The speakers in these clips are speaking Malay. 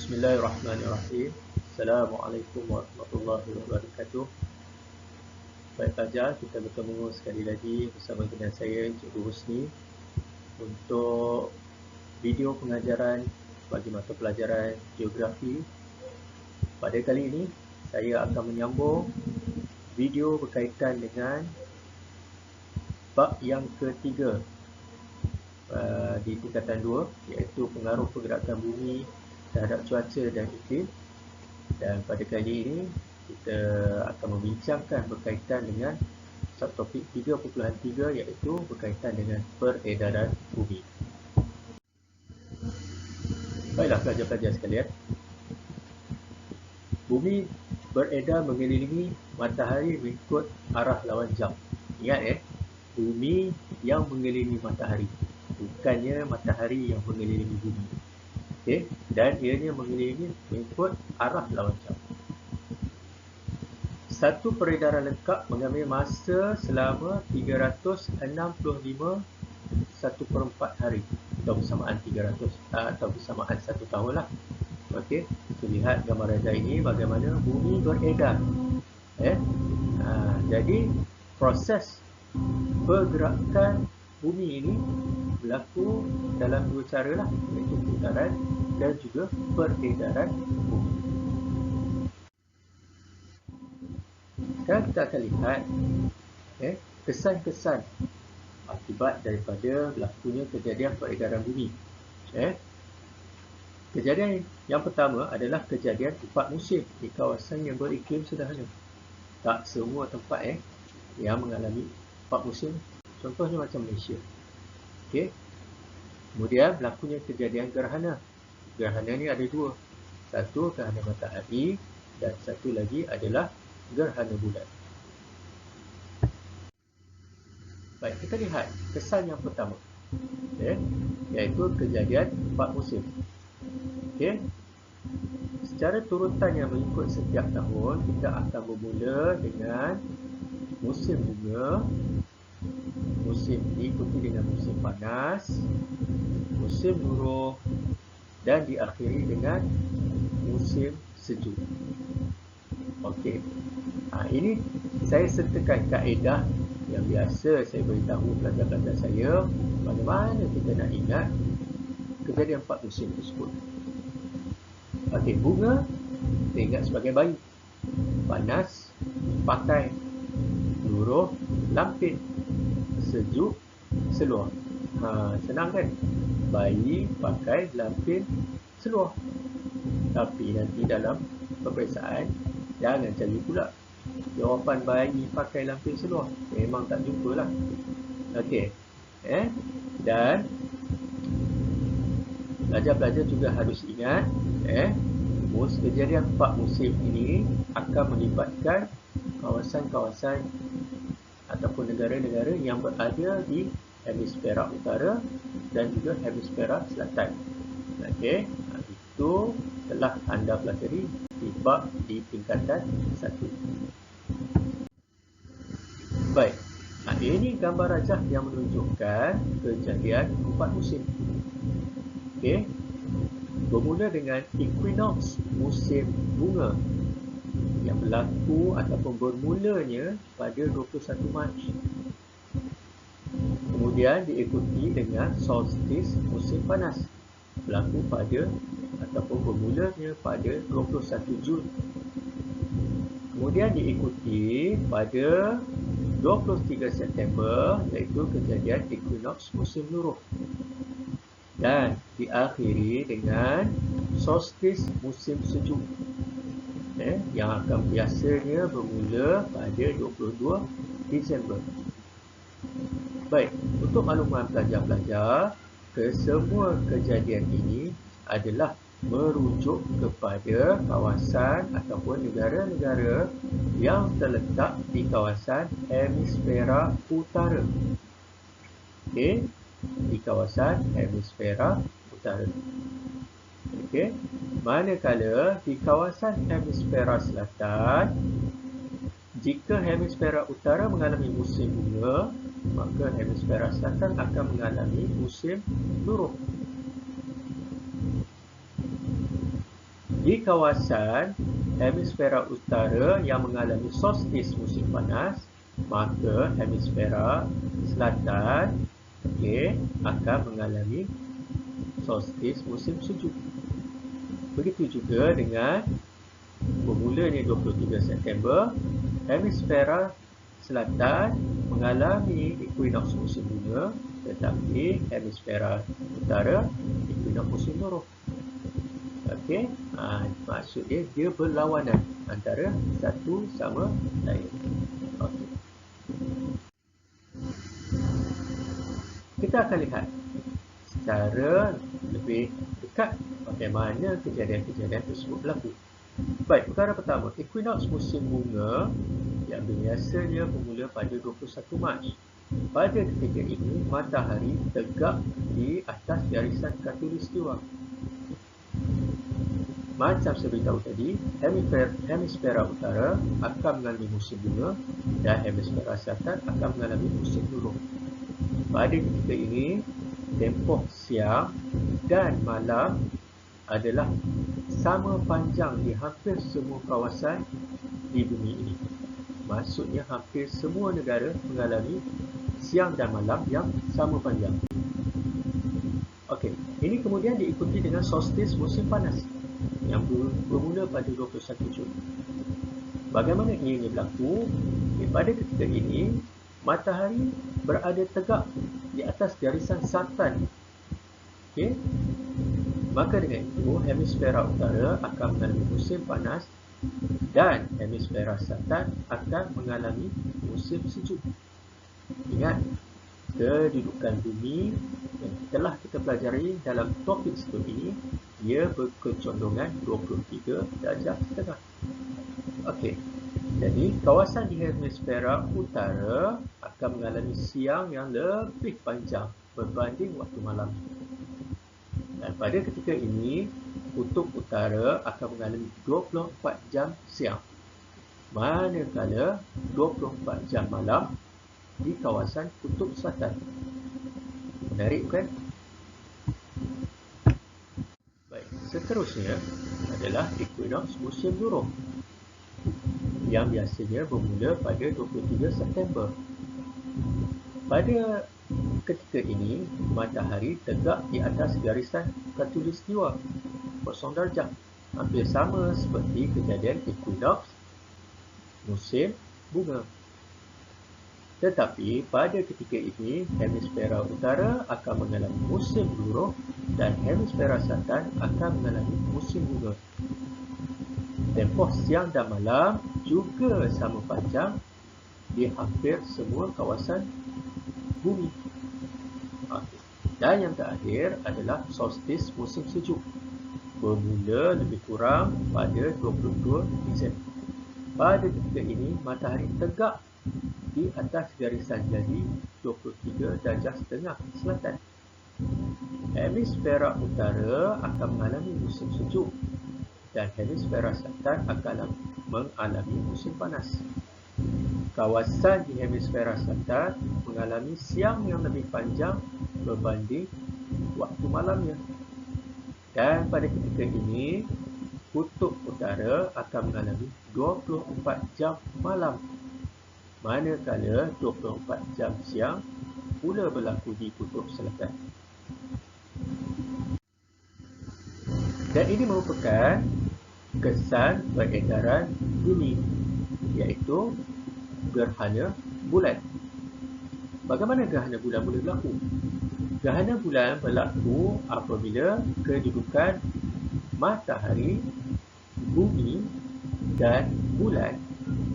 Bismillahirrahmanirrahim. Assalamualaikum warahmatullahi wabarakatuh. Baik pelajar, kita bertemu sekali lagi bersama dengan saya Cikgu Husni untuk video pengajaran bagi mata pelajaran Geografi. Pada kali ini, saya akan menyambung video berkaitan dengan bab yang ketiga di tingkatan 2, iaitu pengaruh pergerakan bumi terhadap cuaca dan iklim. Dan pada kali ini kita akan membincangkan berkaitan dengan subtopik 3.3, iaitu berkaitan dengan peredaran bumi. Baiklah pelajar-pelajar sekalian, bumi beredar mengelilingi matahari mengikut arah lawan jam. Ingat bumi yang mengelilingi matahari, bukannya matahari yang mengelilingi bumi. Okey, dan ianya mengelilingi mengikut arah lawan jam. Satu peredaran lengkap mengambil masa selama 365 1/4 hari, atau bersamaan 300 atau bersamaan 1 tahun lah. Okey, kita lihat gambar rajah ini bagaimana bumi beredar. Jadi proses pergerakan bumi ini berlaku dalam dua cara lah, iaitu putaran dan juga peredaran bumi. Sekarang kita akan lihat kesan-kesan akibat daripada berlakunya kejadian peredaran bumi. Kejadian yang pertama adalah kejadian 4 musim di kawasan yang beriklim sederhana. Tak semua tempat yang mengalami 4 musim, contohnya macam Malaysia. Okey. Kemudian berlakunya kejadian gerhana. Gerhana ni ada dua. Satu gerhana matahari dan satu lagi adalah gerhana bulan. Baik, kita lihat kesan yang pertama, iaitu kejadian 4 musim. Okey. Secara turutan yang mengikut setiap tahun, kita akan bermula dengan musim bunga, musim diikuti dengan musim panas, musim luruh, dan diakhiri dengan musim sejuk. Okey. Ini saya sertakan kaedah yang biasa saya beritahu pelajar-pelajar saya bagaimana kita nak ingat kejadian 4 musim tersebut. Okey, bunga kita ingat sebagai bayi, panas pakai, luruh lampin, sejuk seluar. Senang kan? Bayi pakai lampin seluar. Tapi nanti dalam peperiksaan jangan cari pula jawapan bayi pakai lampin seluar. Memang tak jumpa lah. Okey. Dan pelajar-pelajar juga harus ingat kejadian 4 musim ini akan melibatkan kawasan-kawasan ataupun negara-negara yang berada di hemisfera utara dan juga hemisfera selatan. Okey, itu telah anda pelajari di bab di tingkatan 1. Baik, ini gambar rajah yang menunjukkan kejadian 4 musim. Okey, bermula dengan equinox musim bunga yang berlaku ataupun bermulanya pada 21 Mac. Kemudian diikuti dengan solstice musim panas berlaku pada ataupun bermulanya pada 21 Jun. Kemudian diikuti pada 23 September iaitu kejadian equinox musim luruh. Dan diakhiri dengan solstice musim sejuk yang akan biasanya bermula pada 22 Disember. Baik, untuk makluman pelajar-pelajar, kesemua kejadian ini adalah merujuk kepada kawasan ataupun negara-negara yang terletak di kawasan hemisfera utara. Okey, di kawasan hemisfera utara. Okey, manakala di kawasan hemisfera selatan, jika hemisfera utara mengalami musim bunga, maka hemisfera selatan akan mengalami musim luruh. Di kawasan hemisfera utara yang mengalami solstis musim panas, maka hemisfera selatan akan mengalami solstis musim sejuk. Begitu juga dengan bermulanya 23 September, hemisfera selatan mengalami equinox musim bunga, tetapi hemisfera utara equinox musim luruh. Okey, maksud dia berlawanan antara satu sama lain. Okey. Kita akan lihat secara lebih dekat bagaimana kejadian-kejadian tersebut berlaku. Baik, perkara pertama, equinox musim bunga yang biasanya bermula pada 21 Mac. Pada ketika ini, matahari tegak di atas garisan khatulistiwa. Macam saya beritahu tadi, hemisfera utara akan mengalami musim bunga dan hemisfera selatan akan mengalami musim luruh. Pada ketika ini, tempoh siang dan malam adalah sama panjang di hampir semua kawasan di bumi ini. Maksudnya hampir semua negara mengalami siang dan malam yang sama panjang. Okey, ini kemudian diikuti dengan solstis musim panas yang bermula pada 21 Jun. Bagaimana ianya berlaku? Pada ketika ini, matahari berada tegak di atas garisan selatan. Okey. Maka dengan itu, hemisfera utara akan mengalami musim panas dan hemisfera selatan akan mengalami musim sejuk. Ingat, kedudukan bumi yang telah kita pelajari dalam topik sebelum ini, ia berkecondongan 23 darjah setengah. Okey, jadi kawasan di hemisfera utara akan mengalami siang yang lebih panjang berbanding waktu malam. Dan pada ketika ini, kutub utara akan mengalami 24 jam siang, manakala 24 jam malam di kawasan kutub selatan. Menarik bukan? Baik, seterusnya adalah equinox musim luruh yang biasanya bermula pada 23 September. Pada ketika ini, matahari tegak di atas garisan khatulistiwa 0 darjah, hampir sama seperti kejadian equinox musim bunga. Tetapi pada ketika ini, hemisfera utara akan mengalami musim luruh dan hemisfera selatan akan mengalami musim bunga. Tempoh siang dan malam juga sama panjang di hampir semua kawasan bumi. Dan yang terakhir adalah solstis musim sejuk, bermula lebih kurang pada 22 Disember. Pada ketika ini, matahari tegak di atas garisan jadi 23 darjah setengah selatan. Hemisfera utara akan mengalami musim sejuk dan hemisfera selatan akan mengalami musim panas. Kawasan di hemisfera selatan mengalami siang yang lebih panjang berbanding waktu malamnya. Dan pada ketika ini, kutub utara akan mengalami 24 jam malam, manakala 24 jam siang pula berlaku di kutub selatan. Dan ini merupakan kesan peredaran bumi, iaitu gerhana bulan. Bagaimana gerhana bulan boleh berlaku? Gerhana bulan berlaku apabila kedudukan matahari, bumi dan bulan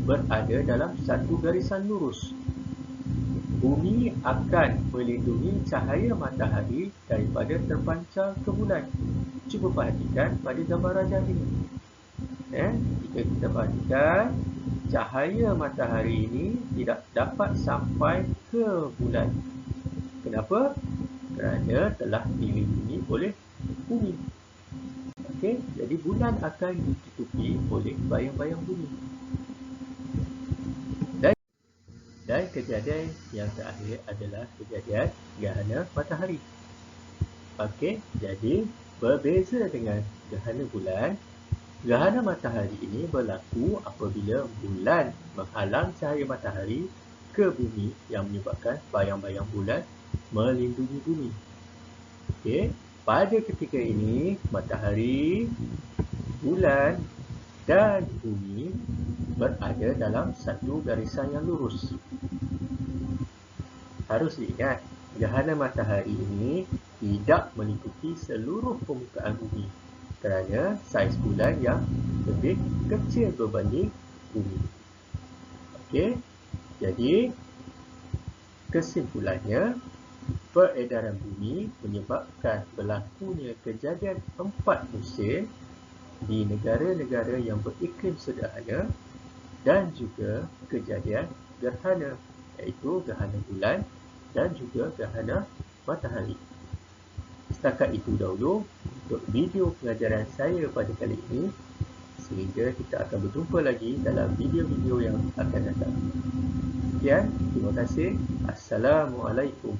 berada dalam satu garisan lurus. Bumi akan melindungi cahaya matahari daripada terpancar ke bulan. Cuba perhatikan pada gambar rajah ini. Jika kita perhatikan, cahaya matahari ini tidak dapat sampai ke bulan. Kenapa? Kerana telah dilindungi oleh bumi. Okey, jadi bulan akan ditutupi oleh bayang-bayang bumi. Dan kejadian yang terakhir adalah kejadian gerhana matahari. Okey, jadi berbeza dengan gerhana bulan, Gerhana matahari ini berlaku apabila bulan menghalang cahaya matahari ke bumi yang menyebabkan bayang-bayang bulan melindungi bumi. Okey, pada ketika ini matahari, bulan dan bumi berada dalam satu garisan yang lurus. Harus diingat, gerhana matahari ini tidak meliputi seluruh permukaan bumi kerana saiz bulan yang lebih kecil berbanding bumi. Okey, jadi kesimpulannya, peredaran bumi menyebabkan berlakunya kejadian 4 musim di negara-negara yang beriklim sederhana dan juga kejadian gerhana, iaitu gerhana bulan dan juga gerhana matahari. Setakat itu dahulu untuk video pengajaran saya pada kali ini, sehingga kita akan berjumpa lagi dalam video-video yang akan datang. Sekian, terima kasih. Assalamualaikum.